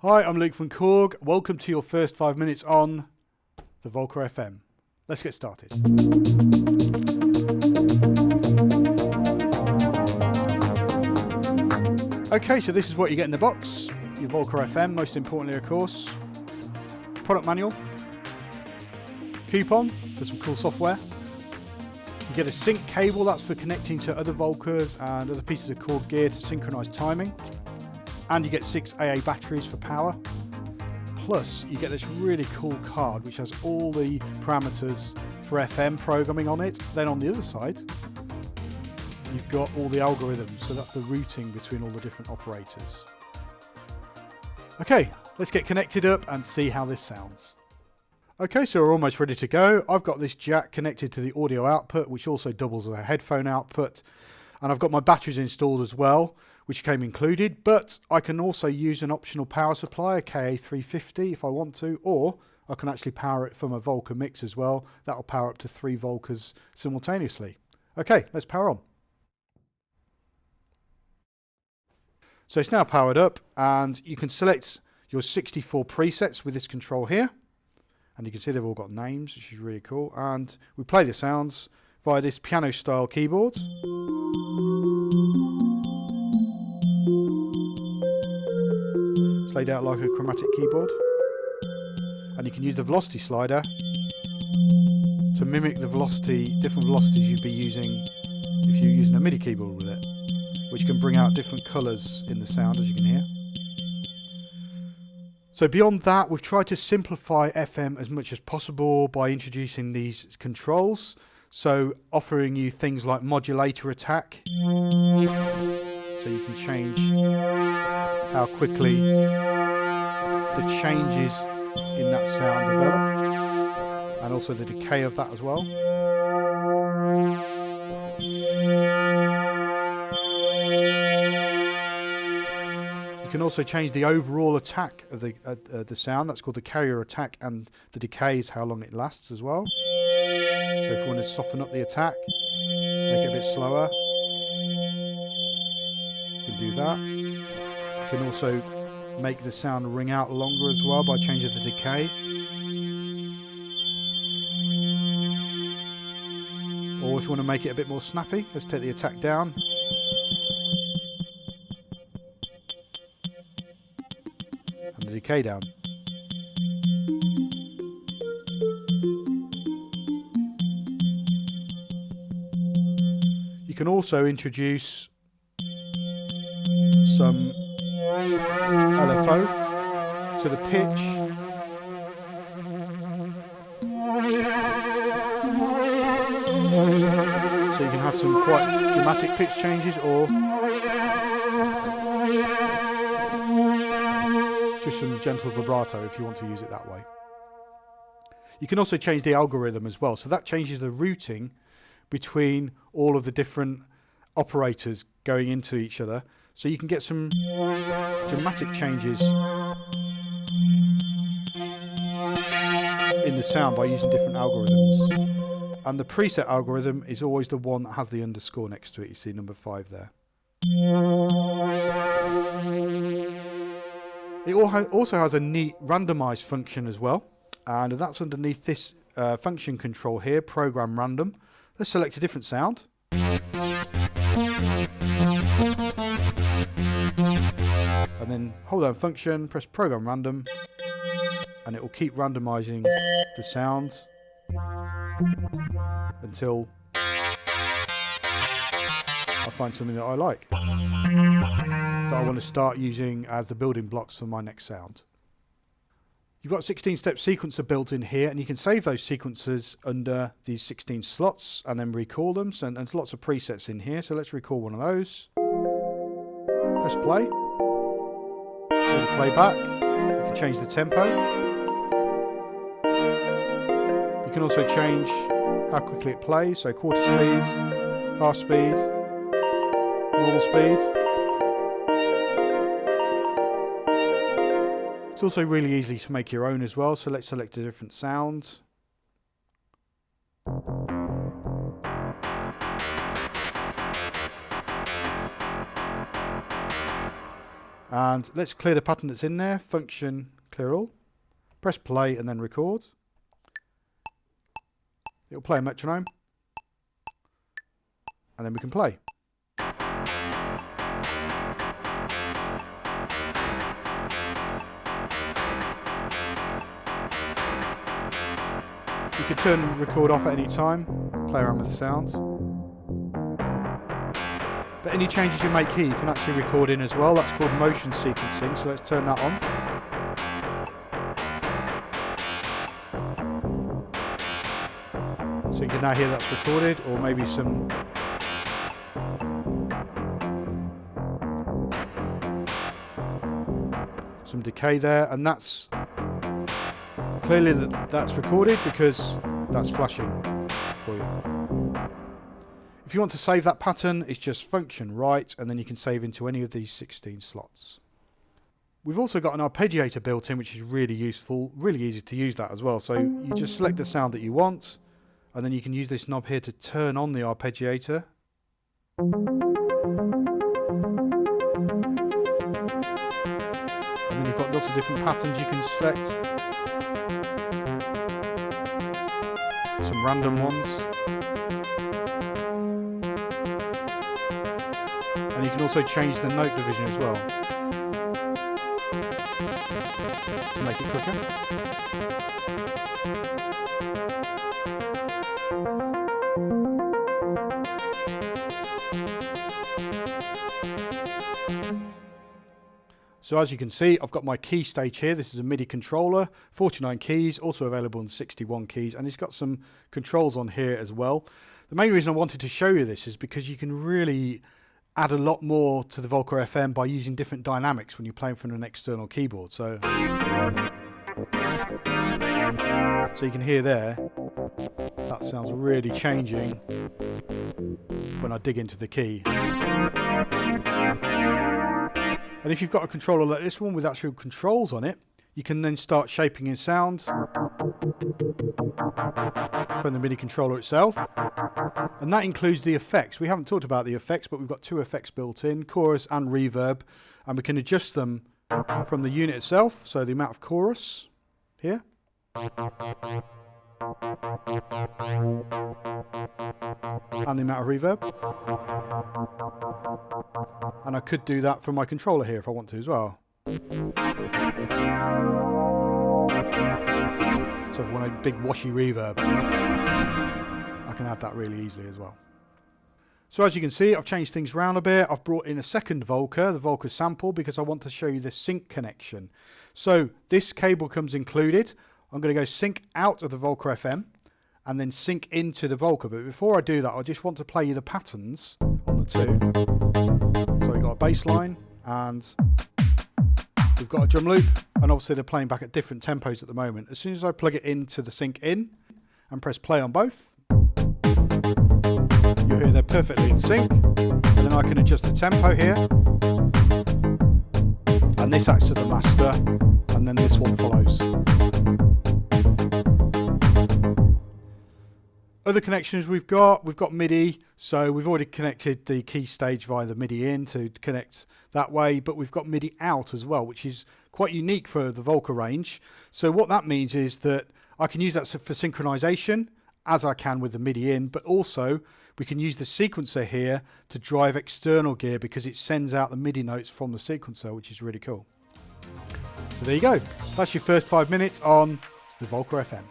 Hi, I'm Luke from Korg. Welcome to your first 5 minutes on the Volca FM. Let's get started. Okay, so this is what you get in the box. Your Volca FM, most importantly, of course. Product manual. Coupon for some cool software. You get a sync cable, that's for connecting to other Volcas and other pieces of Korg gear to synchronize timing. And you get 6 AA batteries for power. Plus, you get this really cool card which has all the parameters for FM programming on it. Then on the other side, you've got all the algorithms. So that's the routing between all the different operators. Okay, let's get connected up and see how this sounds. Okay, so we're almost ready to go. I've got this jack connected to the audio output, which also doubles as a headphone output. And I've got my batteries installed as well, which came included, but I can also use an optional power supply, a KA350 if I want to, or I can actually power it from a Volca mix as well. That'll power up to 3 Volcas simultaneously. Okay, let's power on. So it's now powered up, and you can select your 64 presets with this control here. And you can see they've all got names, which is really cool. And we play the sounds via this piano style keyboard. It's laid out like a chromatic keyboard. And you can use the velocity slider to mimic the velocity, different velocities you'd be using if you're using a MIDI keyboard with it, which can bring out different colours in the sound, as you can hear. So beyond that, we've tried to simplify FM as much as possible by introducing these controls. So offering you things like modulator attack. So you can change how quickly the changes in that sound develop. And also the decay of that as well. You can also change the overall attack of the sound. That's called the carrier attack, and the decay is how long it lasts as well. So if you want to soften up the attack, make it a bit slower, you can do that. You can also make the sound ring out longer as well by changing the decay. Or if you want to make it a bit more snappy, let's take the attack down. And the decay down. You can also introduce some LFO to the pitch. So you can have some quite dramatic pitch changes, or just some gentle vibrato if you want to use it that way. You can also change the algorithm as well. So that changes the routing between all of the different operators going into each other. So you can get some dramatic changes in the sound by using different algorithms. And the preset algorithm is always the one that has the underscore next to it. You see number 5 there. It also has a neat randomize function as well. And that's underneath this function control here, program random. Let's select a different sound. And then hold down function, press program random, and it will keep randomizing the sound until I find something that I like, that I want to start using as the building blocks for my next sound. You've got a 16-step sequencer built in here, and you can save those sequences under these 16 slots and then recall them. So, and there's lots of presets in here, so let's recall one of those. Press play. Play back. You can change the tempo. You can also change how quickly it plays, so quarter speed, half speed, normal speed. It's also really easy to make your own as well, so let's select a different sound. And let's clear the pattern that's in there. Function, clear all. Press play and then record. It'll play a metronome. And then we can play. You can turn record off at any time, play around with the sound. But any changes you make here, you can actually record in as well. That's called motion sequencing, so let's turn that on. So you can now hear that's recorded, or maybe some decay there, and that's clearly that's recorded because that's flashing for you. If you want to save that pattern, it's just function right, and then you can save into any of these 16 slots. We've also got an arpeggiator built in, which is really useful, really easy to use that as well. So you just select the sound that you want, and then you can use this knob here to turn on the arpeggiator. And then you've got lots of different patterns you can select. Some random ones. And you can also change the note division as well to make it quicker. So as you can see, I've got my key stage here. This is a MIDI controller, 49 keys, also available in 61 keys, and it's got some controls on here as well. The main reason I wanted to show you this is because you can really add a lot more to the Volca FM by using different dynamics when you're playing from an external keyboard. So you can hear there, that sounds really changing when I dig into the key. And if you've got a controller like this one with actual controls on it, you can then start shaping in sound from the MIDI controller itself. And that includes the effects. We haven't talked about the effects, but we've got two effects built in, chorus and reverb. And we can adjust them from the unit itself. So the amount of chorus here. And the amount of reverb. And I could do that from my controller here if I want to as well. So if I want a big washy reverb, I can add that really easily as well. So as you can see, I've changed things around a bit. I've brought in a second Volca, the Volca sample, because I want to show you the sync connection. So this cable comes included. I'm going to go sync out of the Volca FM and then sync into the Volca. But before I do that, I just want to play you the patterns on the two. So we've got a bass line and we've got a drum loop, and obviously they're playing back at different tempos at the moment. As soon as I plug it into the sync in and press play on both, you'll hear they're perfectly in sync. And then I can adjust the tempo here. And this acts as the master, and then this one follows. Other connections we've got MIDI, so we've already connected the key stage via the MIDI in to connect that way, but we've got MIDI out as well, which is quite unique for the Volca range. So what that means is that I can use that for synchronization, as I can with the MIDI in, but also we can use the sequencer here to drive external gear because it sends out the MIDI notes from the sequencer, which is really cool. So there you go. That's your first 5 minutes on the Volca FM.